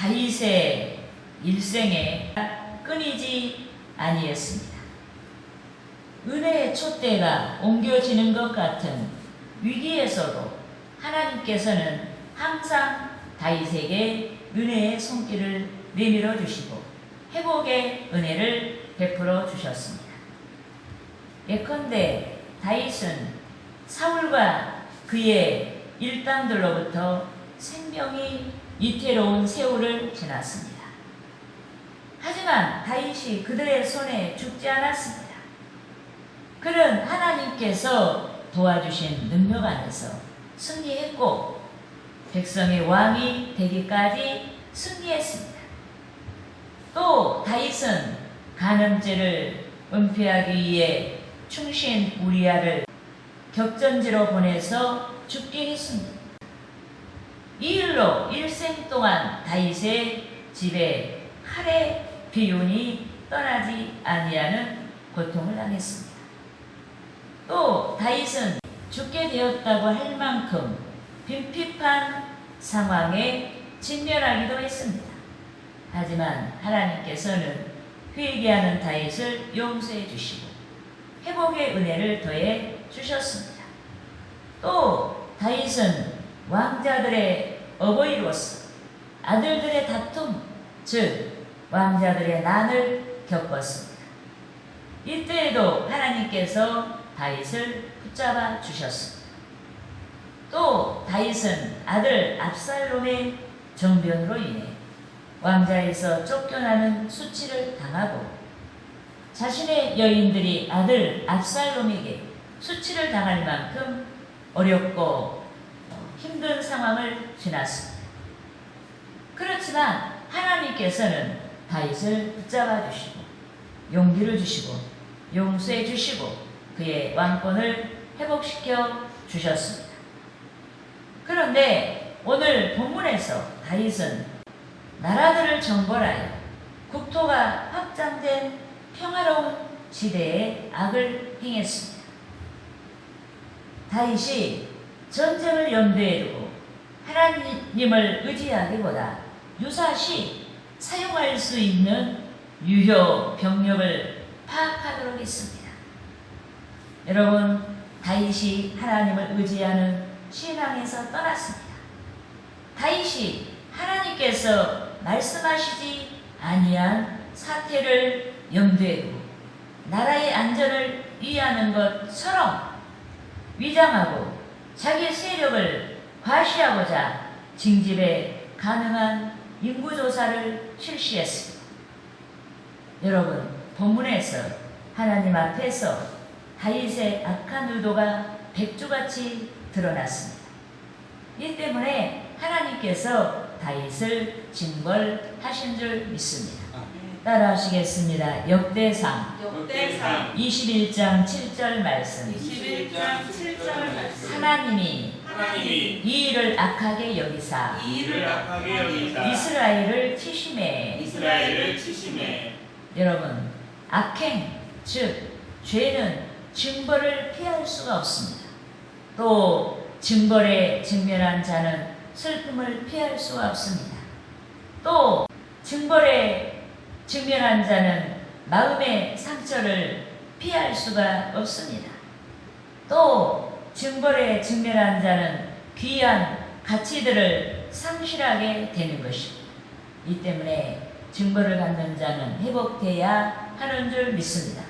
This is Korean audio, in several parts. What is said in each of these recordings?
다윗의 일생에 끊이지 아니했습니다. 은혜의 촛대가 옮겨지는 것 같은 위기에서도 하나님께서는 항상 다윗에게 은혜의 손길을 내밀어 주시고 회복의 은혜를 베풀어 주셨습니다. 예컨대 다윗은 사울과 그의 일당들로부터 생명이 위태로운 세월을 지났습니다. 하지만 다윗이 그들의 손에 죽지 않았습니다. 그는 하나님께서 도와주신 능력 안에서 승리했고 백성의 왕이 되기까지 승리했습니다. 또 다윗은 간음죄를 은폐하기 위해 충신 우리아를 격전지로 보내서 죽게 했습니다. 이 일로 일생 동안 다윗의 집에 칼의 비운이 떠나지 아니하는 고통을 당했습니다. 또 다윗은 죽게 되었다고 할 만큼 빈핍한 상황에 직면하기도 했습니다. 하지만 하나님께서는 회개하는 다윗을 용서해 주시고 회복의 은혜를 더해 주셨습니다. 또 다윗은 왕자들의 어버이로서 아들들의 다툼, 즉 왕자들의 난을 겪었습니다. 이때에도 하나님께서 다윗을 붙잡아 주셨습니다. 또 다윗은 아들 압살롬의 정변으로 인해 왕자에서 쫓겨나는 수치를 당하고 자신의 여인들이 아들 압살롬에게 수치를 당할 만큼 어렵고 힘든 상황을 지났습니다. 그렇지만 하나님께서는 다윗을 붙잡아 주시고 용기를 주시고 용서해 주시고 그의 왕권을 회복시켜 주셨습니다. 그런데 오늘 본문에서 다윗은 나라들을 정벌하여 국토가 확장된 평화로운 시대에 악을 행했습니다. 다윗이 전쟁을 염두에 두고 하나님을 의지하기보다 유사시 사용할 수 있는 유효 병력을 파악하도록 했습니다. 여러분, 다윗이 하나님을 의지하는 신앙에서 떠났습니다. 다윗이 하나님께서 말씀하시지 아니한 사태를 염두에 두고 나라의 안전을 위하는 것처럼 위장하고 자기 세력을 과시하고자 징집에 가능한 인구조사를 실시했습니다. 여러분, 본문에서 하나님 앞에서 다윗의 악한 의도가 백조같이 드러났습니다. 이 때문에 하나님께서 다윗을 징벌하신 줄 믿습니다. 따라하시겠습니다. 역대상 21장 7절 말씀. 하나님이 이 일을 악하게 여기사 이스라엘을 치심해. 여러분, 악행, 즉 죄는 징벌을 피할 수가 없습니다. 또 징벌에 직면한 자는 슬픔을 피할 수가 없습니다. 또 징벌에 직면한 자는 마음의 상처를 피할 수가 없습니다. 또 징벌에 직면한 자는 귀한 가치들을 상실하게 되는 것입니다. 이 때문에 징벌을 받는 자는 회복돼야 하는 줄 믿습니다.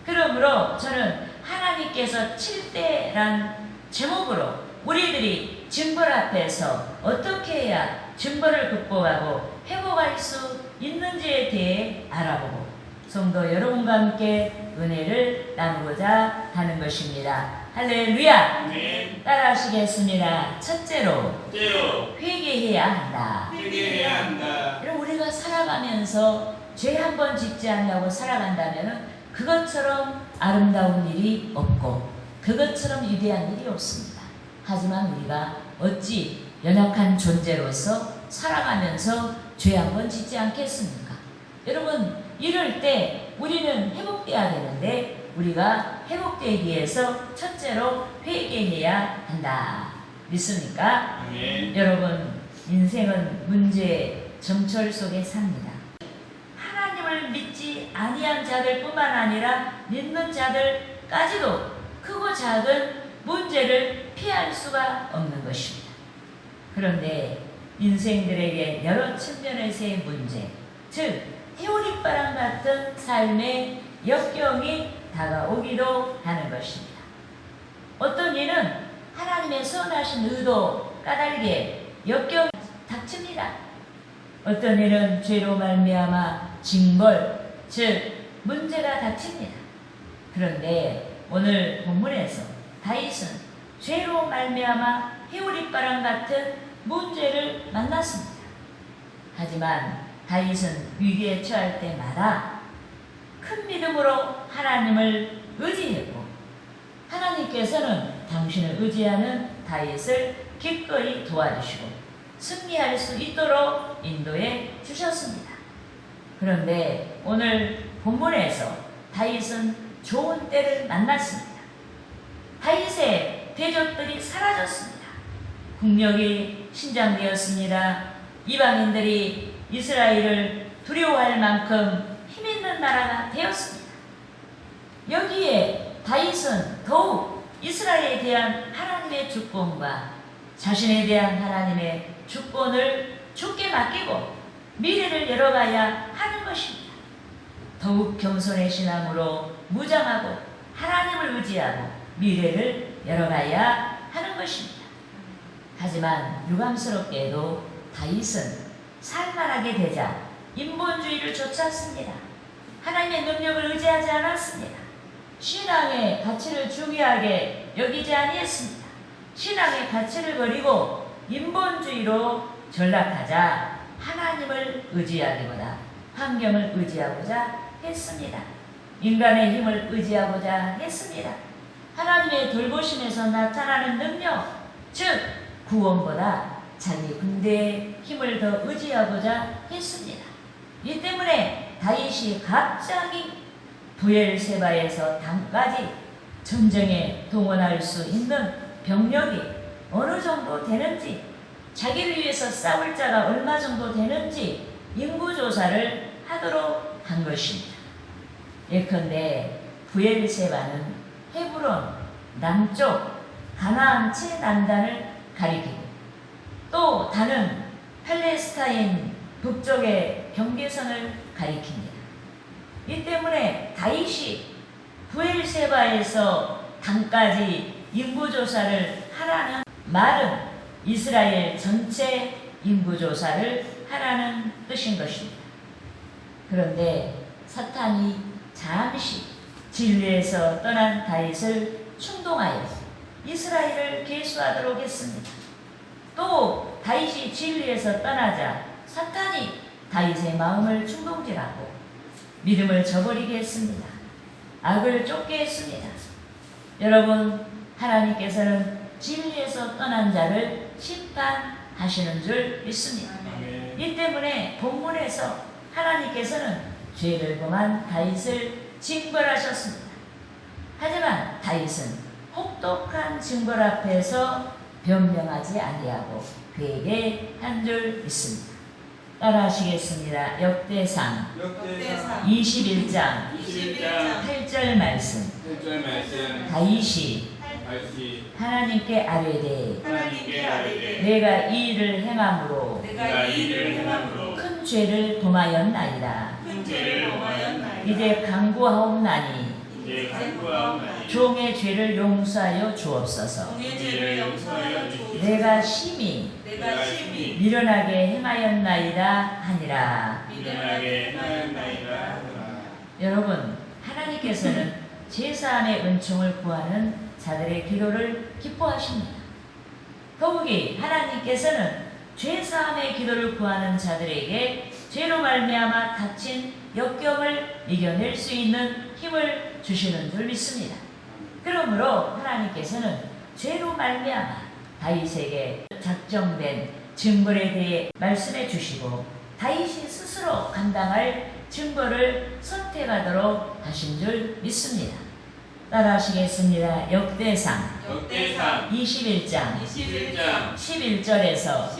그러므로 저는 하나님께서 칠대란 제목으로 우리들이 징벌 앞에서 어떻게 해야 징벌을 극복하고 회복할 수 있는지에 대해 알아보고 성도 여러분과 함께 은혜를 나누고자 하는 것입니다. 할렐루야! 아멘. 따라하시겠습니다. 첫째로 회개해야 한다. 여러분, 우리가 살아가면서 죄 한 번 짓지 않냐고 살아간다면 그것처럼 아름다운 일이 없고 그것처럼 위대한 일이 없습니다. 하지만 우리가 어찌 연약한 존재로서 살아가면서 죄 한 번 짓지 않겠습니까? 여러분, 이럴 때 우리는 회복돼야 되는데 우리가 회복되기 위해서 첫째로 회개해야 한다. 믿습니까? 아멘. 여러분, 인생은 문제 정철 속에 삽니다. 하나님을 믿지 아니한 자들뿐만 아니라 믿는 자들까지도 크고 작은 문제를 피할 수가 없는 것입니다. 그런데 인생들에게 여러 측면에서의 문제, 즉 해오리바람 같은 삶의 역경이 다가오기도 하는 것입니다. 어떤 이는 하나님의 선하신 의도 까닭에 역경이 닥칩니다. 어떤 이는 죄로 말미암아 징벌, 즉 문제가 닥칩니다. 그런데 오늘 본문에서 다윗은 죄로 말미암아 해오리바람 같은 문제를 만났습니다. 하지만 다윗은 위기에 처할 때마다 큰 믿음으로 하나님을 의지했고 하나님께서는 당신을 의지하는 다윗을 기꺼이 도와주시고 승리할 수 있도록 인도해 주셨습니다. 그런데 오늘 본문에서 다윗은 좋은 때를 만났습니다. 다윗의 대적들이 사라졌습니다. 국력이 신장되었습니다. 이방인들이 이스라엘을 두려워할 만큼 힘있는 나라가 되었습니다. 여기에 다윗은 더욱 이스라엘에 대한 하나님의 주권과 자신에 대한 하나님의 주권을 주께 맡기고 미래를 열어가야 하는 것입니다. 더욱 겸손의 신앙으로 무장하고 하나님을 의지하고 미래를 열어가야 하는 것입니다. 하지만 유감스럽게도 다윗은 살만하게 되자 인본주의를 좇았습니다. 하나님의 능력을 의지하지 않았습니다. 신앙의 가치를 중요하게 여기지 아니했습니다. 신앙의 가치를 버리고 인본주의로 전락하자 하나님을 의지하기보다 환경을 의지하고자 했습니다. 인간의 힘을 의지하고자 했습니다. 하나님의 돌보심에서 나타나는 능력, 즉 구원보다 자기 군대의 힘을 더 의지하고자 했습니다. 이 때문에 다윗이 갑자기 브엘세바에서 단까지 전쟁에 동원할 수 있는 병력이 어느 정도 되는지, 자기를 위해서 싸울 자가 얼마 정도 되는지 인구조사를 하도록 한 것입니다. 예컨대 브엘세바는 헤브론 남쪽 가나안 최남단을 가리키고 또 단은 팔레스타인 북쪽의 경계선을 가리킵니다. 이 때문에 다윗이 브엘세바에서 단까지 인구조사를 하라는 말은 이스라엘 전체 인구조사를 하라는 뜻인 것입니다. 그런데 사탄이 잠시 진리에서 떠난 다윗을 충동하여 이스라엘을 계수하도록 했습니다. 또 다윗이 진리에서 떠나자 사탄이 다윗의 마음을 충동질하고 믿음을 저버리게 했습니다. 악을 쫓게 했습니다. 여러분, 하나님께서는 진리에서 떠난 자를 심판하시는 줄 믿습니다. 이 때문에 본문에서 하나님께서는 죄를 범한 다윗을 징벌하셨습니다. 하지만 다윗은 혹독한 징벌 앞에서 변명하지 아니하고 그에게 한 줄 믿습니다. 따라하시겠습니다. 역대상 21장 8절 말씀. 다윗이 하나님께 아뢰되 내가 이 일을 행함으로 큰 죄를 범하였나이다. 이제 간구하옵나니 종의 죄를 용서하여 주옵소서. 내가 심히 미련하게 행하였나이다 하니라. 여러분, 하나님께서는 제사함의 은총을 구하는 자들의 기도를 기뻐하십니다. 더욱이 하나님께서는 죄사함의 기도를 구하는 자들에게 죄로 말미암아 닥친 역경을 이겨낼 수 있는 힘을 주시는 줄 믿습니다. 그러므로 하나님께서는 죄로 말미암아 다윗에게 작정된 징벌에 대해 말씀해 주시고 다윗이 스스로 감당할 징벌을 선택하도록 하신 줄 믿습니다. 따라하시겠습니다. 역대상 21장 11절에서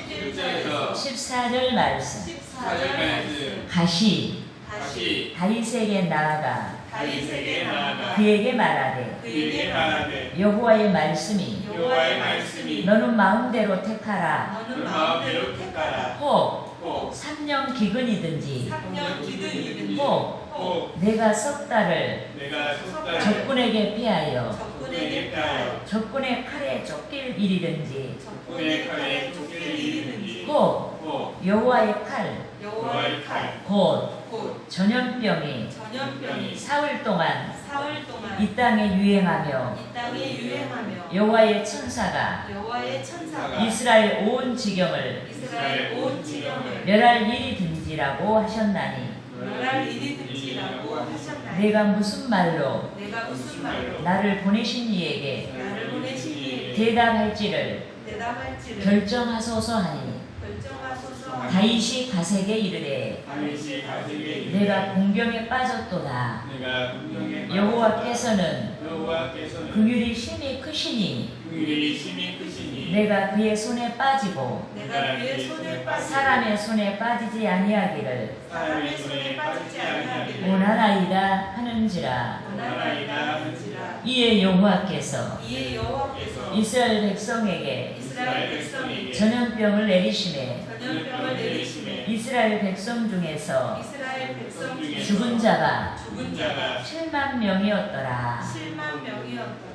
14절 말씀. 4절 말씀. 가시 다시 다윗에게 나아가 다윗에게 나아가 그에게 말하되 그에게 말하되 여호와의 말씀이 여호와의 말씀이 너는 마음대로 택하라. 너는 마음대로 택하라. 혹 혹 3년 기근이든지 3년 기근이든지 혹 혹 내가 석 달을 내가 속달을 적군에게 피하여 적군에게 피하여 적군의 칼에 쫓길 일이든지 적군의 칼에 쫓길 일이든지 혹 혹 여호와의 칼 여호와의 칼 곧 곧 전염병이 전염병이 사흘 동안 사흘 동안 이 땅에 유행하며 이 땅에 유행하며 여호와의 천사가 여호와의 천사가 이스라엘 온 지경을 이스라엘 온 지경을 멸할 일이든지라고 하셨나니 멸할 일이든지라고 하셨나니 내가 무슨 말로 내가 무슨 말로 나를 보내신 이에게 나를 보내신 이에게 대답할지를 대답할지를 결정하소서 하니 결정하소서 하니 다윗이 가세게 이르되 다윗이 가세게 이르되 내가 공경에 빠졌도다. 내가 분명히 여호와께서는 여호와께서는 긍휼이 심히 크시니 긍휼이 심히 크시니 내가 그의 손에 빠지고 내가 그의 손에 빠지고 사람의 손에 빠지지 아니하기를 사람의 손에 빠지지 아니하기를 원하나이다 하는지라. 원하나이다 하는지라. 이에 여호와께서 이에 여호와께서 이스라엘 백성에게 이스라엘 백성에게 전염병을 내리심에 전염병을 내리심에 이스라엘 백성 중에서 이스라엘 백성 중에 죽은 자가 죽은 자가 7만 명이었더라. 7만 명이었더라.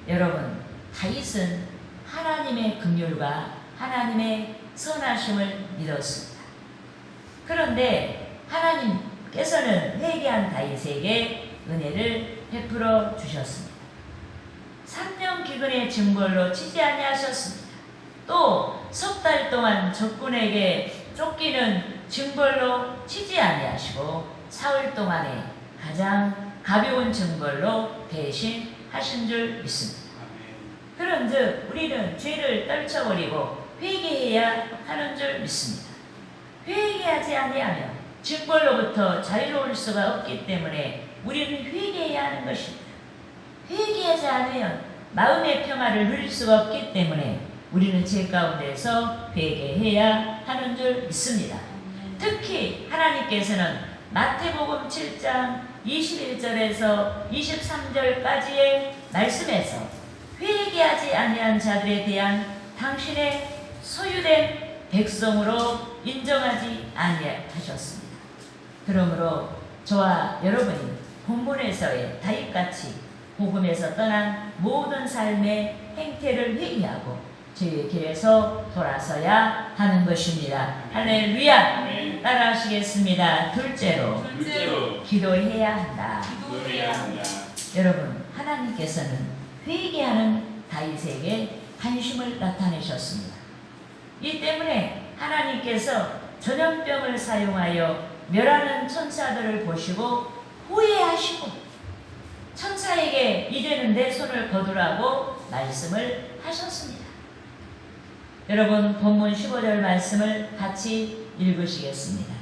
여러분, 다윗은 하나님의 긍휼과 하나님의 선하심을 믿었습니다. 그런데 하나님께서는 회개한 다윗에게 은혜를 베풀어 주셨습니다. 3년 기근의 징벌로 치지 아니하셨습니다. 또 석 달 동안 적군에게 쫓기는 징벌로 치지 아니하시고 사흘 동안에 가장 가벼운 징벌로 대신 하신 줄 믿습니다. 그런즉 우리는 죄를 떨쳐버리고 회개해야 하는 줄 믿습니다. 회개하지 아니하면 징벌로부터 자유로울 수가 없기 때문에 우리는 회개해야 하는 것입니다. 회개하지 않으면 마음의 평화를 누릴 수가 없기 때문에 우리는 죄 가운데서 회개해야 하는 줄 믿습니다. 특히 하나님께서는 마태복음 7장 21절에서 23절까지의 말씀에서 회개하지 아니한 자들에 대한 당신의 소유된 백성으로 인정하지 아니하셨습니다. 그러므로 저와 여러분이 본문에서의 다윗같이 복음에서 떠난 모든 삶의 행태를 회개하고 주의 길에서 돌아서야 하는 것입니다. 할렐루야! 따라하시겠습니다. 둘째로 기도해야 한다. 기도해야 한다. 여러분, 하나님께서는 회개하는 다윗에게 관심을 나타내셨습니다. 이 때문에 하나님께서 전염병을 사용하여 멸하는 천사들을 보시고 후회하시고 천사에게 이제는 내 손을 거두라고 말씀을 하셨습니다. 여러분, 본문 15절 말씀을 같이 읽으시겠습니다.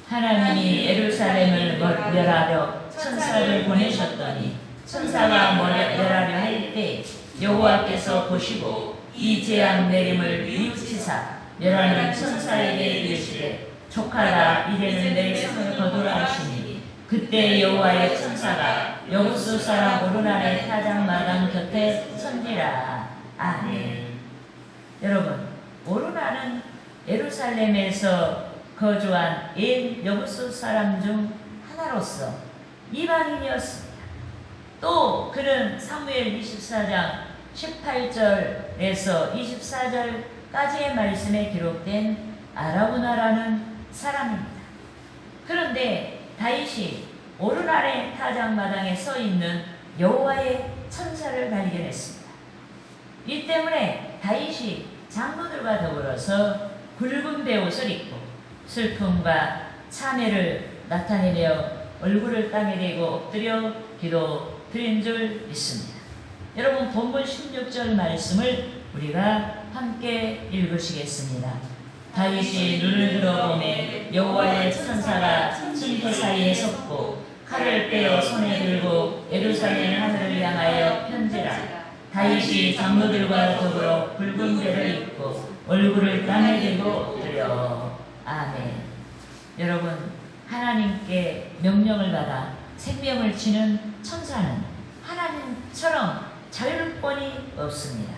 하나님이 예루살렘을 멸하려 천사를 보내셨더니 천사가 멸하려 할 때 여호와께서 보시고 이 재앙 내림을 뉘우치사 멸하는 천사에게 이르시되 족하라 이제는 내 손을 거두라 하시니 그때 여호와의 천사가 여부수 사람 오르날의 타작마당 곁에 선지라. 아멘. 여러분, 오르나는 예루살렘에서 거주한 옛 여부수 사람 중 하나로서 이방인이었습니다. 또 그는 사무엘 24장 18절에서 24절까지의 말씀에 기록된 아라우나라는 사람입니다. 그런데 다윗이 오르날의 타작마당에 서 있는 여호와의 천사를 발견했습니다. 이 때문에 다윗이 장로들과 더불어서 굵은 베옷을 입고 슬픔과 참회를 나타내며 얼굴을 땅에 대고 엎드려 기도 드린 줄 믿습니다. 여러분, 본문 16절 말씀을 우리가 함께 읽으시겠습니다. 다윗이 눈을 들어보매 여호와의 천사가 천지 사이에 섰고 칼을 빼어 손에 들고 예루살렘 하늘을 향하여 편지라. 다윗이 장로들과 더불어 붉은 베를 입고 얼굴을 땅에 대고 엎드려. 아멘. 여러분, 하나님께 명령을 받아 생명을 지는 천사는 하나님처럼 자율권이 없습니다.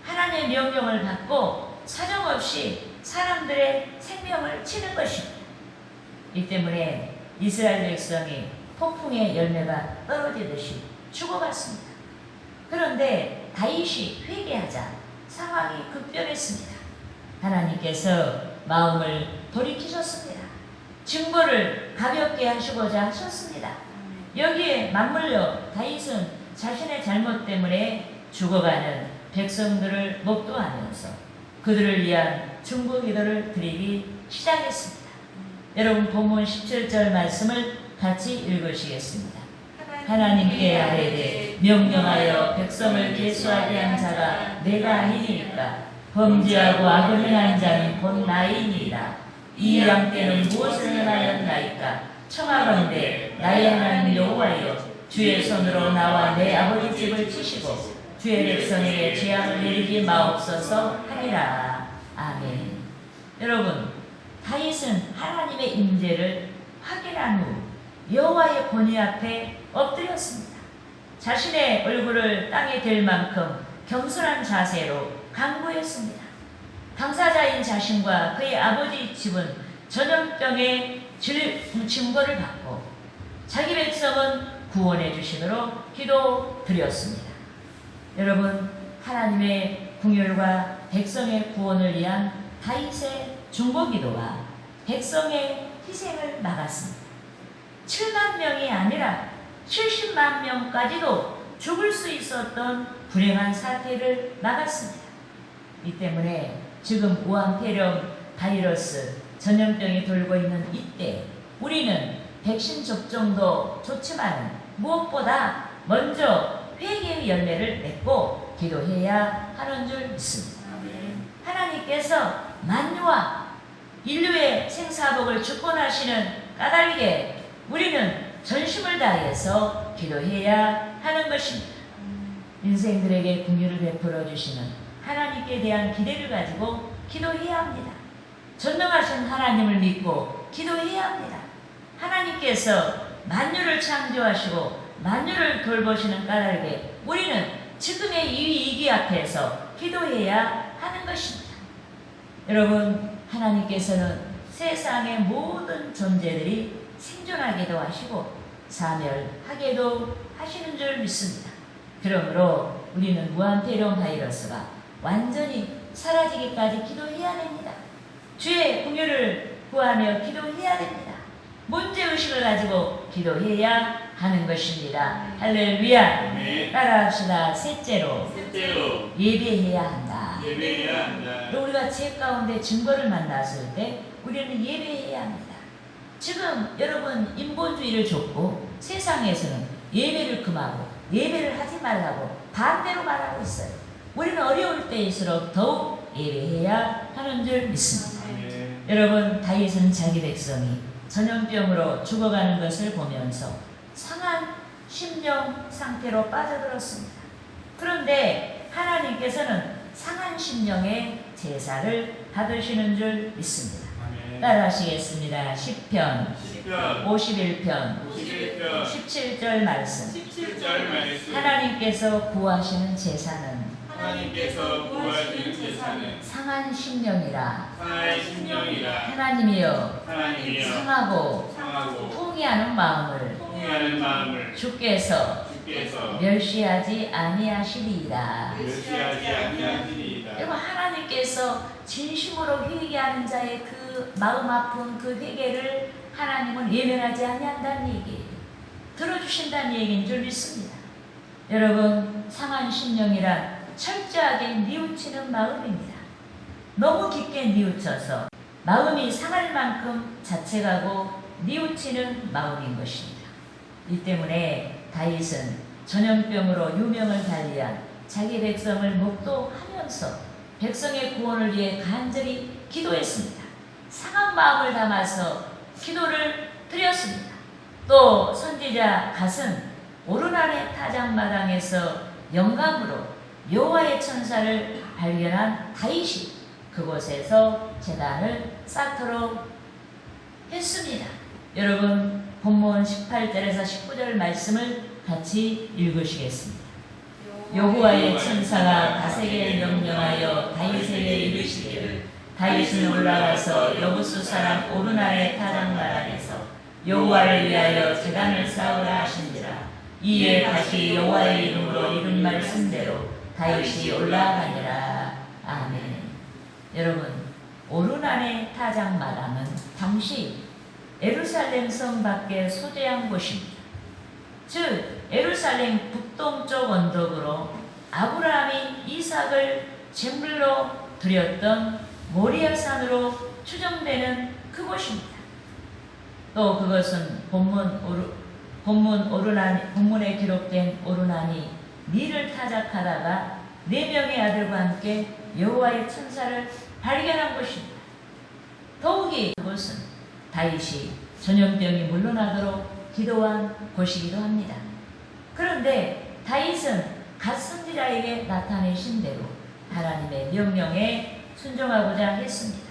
하나님의 명령을 받고 사정없이 사람들의 생명을 치는 것입니다. 이 때문에 이스라엘 백성이 폭풍의 열매가 떨어지듯이 죽어갔습니다. 그런데 다윗이 회개하자 상황이 급변했습니다. 하나님께서 마음을 돌이키셨습니다. 증거를 가볍게 하시고자 하셨습니다. 여기에 맞물려 다윗은 자신의 잘못 때문에 죽어가는 백성들을 목도하면서 그들을 위한 중보 기도를 드리기 시작했습니다. 여러분, 본문 17절 말씀을 같이 읽으시겠습니다. 하나님께 아뢰되 명령하여 백성을 계수하게 한 자가 내가 아니니까 범죄하고 악을 행한 자는 곧 나이니이다. 이 양떼는 무엇을 행하였나이까? 청하건대 나의 하나님 여호와여, 주의 손으로 나와 내 아버지 집을 치시고 주의 백성에게 재앙을 내리지 마옵소서 하니라. 아멘. 여러분, 다윗은 하나님의 임재를 확인한 후 여호와의 권위 앞에 엎드렸습니다. 자신의 얼굴을 땅에 댈 만큼 겸손한 자세로 간구했습니다. 당사자인 자신과 그의 아버지 집은 전염병의 증거를 받고 자기 백성은 구원해 주시도록 기도드렸습니다. 여러분, 하나님의 궁율과 백성의 구원을 위한 다윗의 중보기도가 백성의 희생을 막았습니다. 7만 명이 아니라 70만 명까지도 죽을 수 있었던 불행한 사태를 막았습니다. 이 때문에 지금 우한폐렴 바이러스 전염병이 돌고 있는 이때 우리는 백신 접종도 좋지만 무엇보다 먼저 회개의 열매를 맺고 기도해야 하는 줄 믿습니다. 하나님께서 만유와 인류의 생사복을 주권하시는 까닭에 우리는 전심을 다해서 기도해야 하는 것입니다. 인생들에게 긍휼을 베풀어 주시는 하나님께 대한 기대를 가지고 기도해야 합니다. 전능하신 하나님을 믿고 기도해야 합니다. 하나님께서 만유를 창조하시고 만유를 돌보시는 까닭에 우리는 지금의 이 위기 앞에서 기도해야 하는 것입니다. 여러분, 하나님께서는 세상의 모든 존재들이 생존하게도 하시고 사멸하게도 하시는 줄 믿습니다. 그러므로 우리는 무한폐렴 바이러스가 완전히 사라지기까지 기도해야 됩니다. 주의 긍휼을 구하며 기도해야 됩니다. 문제의식을 가지고 기도해야 하는 것입니다. 할렐루야. 아멘. 따라합시다. 셋째로 예배해야 한다. 예배해야 한다. 우리가 죄 가운데 증거를 만났을 때 우리는 예배해야 합니다. 지금 여러분 인본주의를 줬고 세상에서는 예배를 금하고 예배를 하지 말라고 반대로 말하고 있어요. 우리는 어려울 때일수록 더욱 예배해야 하는 줄 믿습니다. 아멘. 여러분, 다윗은 자기 백성이 전염병으로 죽어가는 것을 보면서 상한 심령 상태로 빠져들었습니다. 그런데 하나님께서는 상한 심령의 제사를 받으시는 줄 믿습니다. 아멘. 따라하시겠습니다. 10편, 10편 51편, 51편 17절 말씀. 17절 말씀. 하나님께서 구하시는 제사는 하나님께서 구하시는 제사는 상한 심령이라. 상하의 심령이라. 하나님이여 하나님이여 상하고 상하고 통회하는 마음을 통회하는 마음을 주께서 주께서 멸시하지 아니하시리이다. 멸시하지 아니하시리이다. 여러분, 하나님께서 진심으로 회개하는 자의 그 마음 아픈 그 회개를 하나님은 예면하지 아니한다는 얘기예요. 들어주신다는 얘기인 줄 믿습니다. 여러분, 상한 심령이란 철저하게 뉘우치는 마음입니다. 너무 깊게 뉘우쳐서 마음이 상할 만큼 자책하고 뉘우치는 마음인 것입니다. 이 때문에 다윗은 전염병으로 유명을 달리한 자기 백성을 목도하면서 백성의 구원을 위해 간절히 기도했습니다. 상한 마음을 담아서 기도를 드렸습니다. 또 선지자 갓은 오르날의 타작마당에서 영감으로 여호와의 천사를 발견한 다윗이 그곳에서 제단을 쌓도록 했습니다. 여러분 본문 18절에서 19절 말씀을 같이 읽으시겠습니다. 여호와의 천사가 다윗에게 명령하여 다윗에게 이르시기를 다윗은 올라가서 여부수 사람 오르난의 타작마당에서 여호와를 위하여 제단을 쌓으라 하신지라. 이에 다시 여호와의 이름으로 이른 말씀대로 다윗이 올라가니라. 아멘. 여러분 오르난의 타작마당은 당시 예루살렘 성 밖에 소재한 곳입니다. 즉 예루살렘 북동쪽 언덕으로 아브라함이 이삭을 제물로 드렸던 모리아산으로 추정되는 그곳입니다. 또 그것은 본문에 기록된 오르난이 밀을 타작하다가 4명의 아들과 함께 여호와의 천사를 발견한 곳입니다. 더욱이 그곳은 다윗이 전염병이 물러나도록 기도한 곳이기도 합니다. 그런데 다윗은 갓 선지자에게 나타내신 대로 하나님의 명령에 순종하고자 했습니다.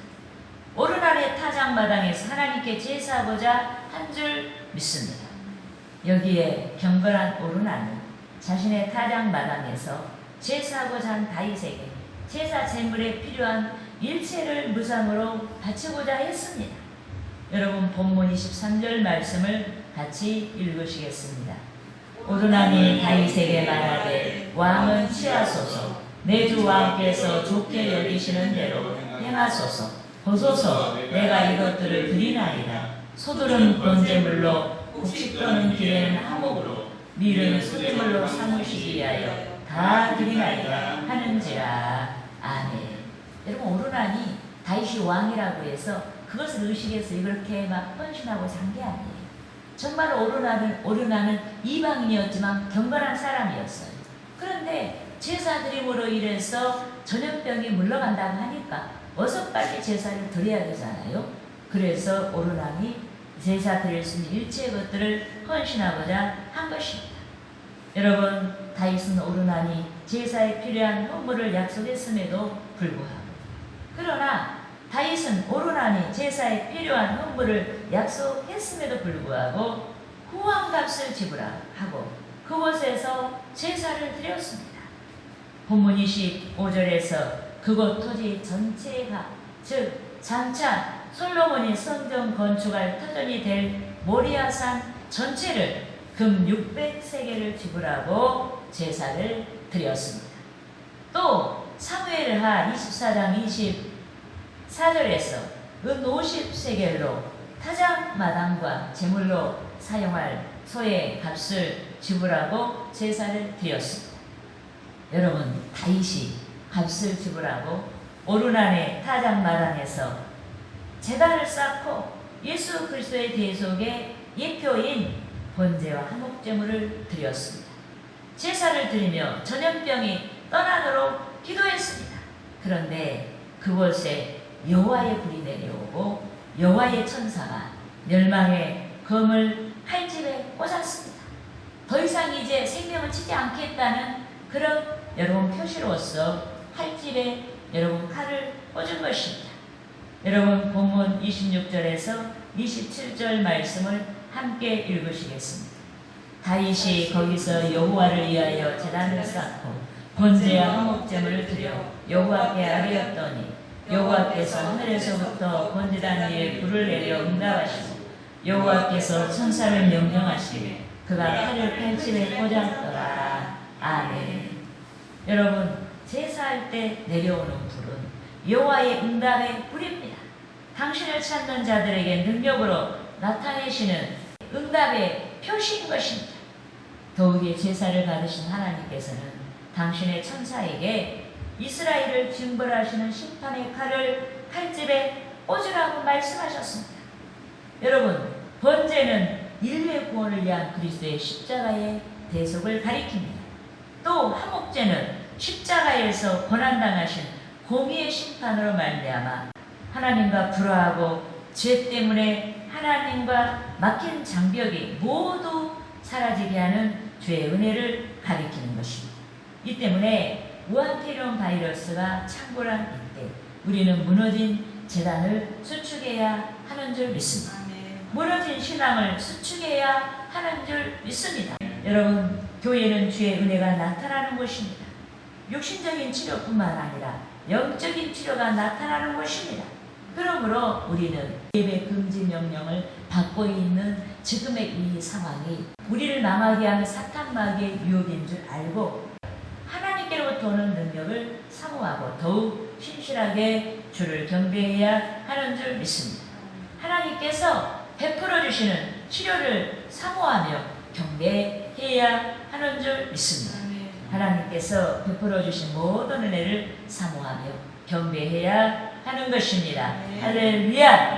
오르난의 타작마당에서 하나님께 제사하고자 한 줄 믿습니다. 여기에 경건한 오르난은 자신의 타작마당에서 제사하고자 한 다윗에게 제사 제물에 필요한 일체를 무상으로 바치고자 했습니다. 여러분 본문 23절 말씀을 같이 읽으시겠습니다. 오르난이 다윗에게 말하되 왕은 취하소서 내 주 왕께서 좋게 여기시는 대로 행하소서. 보소서 내가 이것들을 드리나이다. 소들은 번제물로 곡식 떠는 길에는 하목으로 밀은 수제물로 삼으시기 위하여 다 드리나이다 하는지라. 아멘. 여러분 오르난이 다윗이 왕이라고 해서 그것을 의식해서 이렇게 막 헌신하고 산 게 아니에요. 정말 오르난은 이방인이었지만 경건한 사람이었어요. 그런데 제사 드림으로 인해서 전염병이 물러간다고 하니까 어서 빨리 제사를 드려야 되잖아요. 그래서 오르난이 제사 드릴 수 있는 일체의 것들을 헌신하고자 한 것입니다. 여러분 다윗은 오르난이 제사에 필요한 헌물을 약속했음에도 불구하고 그러나 다윗은 오르난이 제사에 필요한 헌물을 약속했음에도 불구하고 후원값을 지불하고 그곳에서 제사를 드렸습니다. 본문 25절에서 그곳 토지 전체가 즉 장차 솔로몬이 성전 건축할 터전이 될 모리아산 전체를 금 600세겔을 지불하고 제사를 드렸습니다. 또 사무엘하 24장 24절에서 은 50세겔로 타작마당과 제물로 사용할 소의 값을 지불하고 제사를 드렸습니다. 여러분 다윗이 값을 지불하고 오르난의 타작마당에서 제단을 쌓고 예수 그리스도의 대속의 예표인 번제와 화목제물을 드렸습니다. 제사를 드리며 전염병이 떠나도록 기도했습니다. 그런데 그곳에 여호와의 불이 내려오고 여호와의 천사가 멸망의 검을 칼집에 꽂았습니다. 더 이상 이제 생명을 치지 않겠다는 그런 여러분 표시로서 칼집에 여러분 칼을 꽂은 것입니다. 여러분 본문 26절에서 27절 말씀을 함께 읽으시겠습니다. 다윗이 거기서 여호와를 위하여 제단을 쌓고 번제와 화목제물을 드려 여호와께 아뢰었더니 여호와께서 하늘에서부터 번제단 위에 불을 내려 응답하시고 여호와께서 천사를 명령하시니 그가 칼을 칼집에 꽂았더라. 아멘. 여러분 제사할 때 내려오는 불은 여호와의 응답의 불입니다. 당신을 찾는 자들에게 능력으로 나타내시는 응답의 표시인 것입니다. 더욱이 제사를 받으신 하나님께서는 당신의 천사에게 이스라엘을 징벌하시는 심판의 칼을 칼집에 꽂으라고 말씀하셨습니다. 여러분 번제는 인류의 구원을 위한 그리스도의 십자가의 대속을 가리킵니다. 또 화목제는 십자가에서 고난당하신 공의의 심판으로 말미암아 하나님과 불화하고 죄 때문에 하나님과 막힌 장벽이 모두 사라지게 하는 죄의 은혜를 가리키는 것입니다. 이 때문에 무한폐렴 바이러스가 창궐한 이때 우리는 무너진 제단을 수축해야 하는 줄 믿습니다. 무너진 신앙을 수축해야 하는 줄 믿습니다. 여러분, 교회는 주의 은혜가 나타나는 곳입니다. 육신적인 치료뿐만 아니라 영적인 치료가 나타나는 곳입니다. 그러므로 우리는 예배 금지 명령을 받고 있는 지금의 이 상황이 우리를 망하게 하는 사탄마귀의 유혹인 줄 알고 하나님께로부터 오는 능력을 사모하고 더욱 신실하게 주를 경배해야 하는 줄 믿습니다. 하나님께서 베풀어 주시는 치료를 사모하며 경배해야 하는 줄 믿습니다. 하나님께서 베풀어 주신 모든 은혜를 사모하며 경배해야 하는 것입니다. 할렐루야!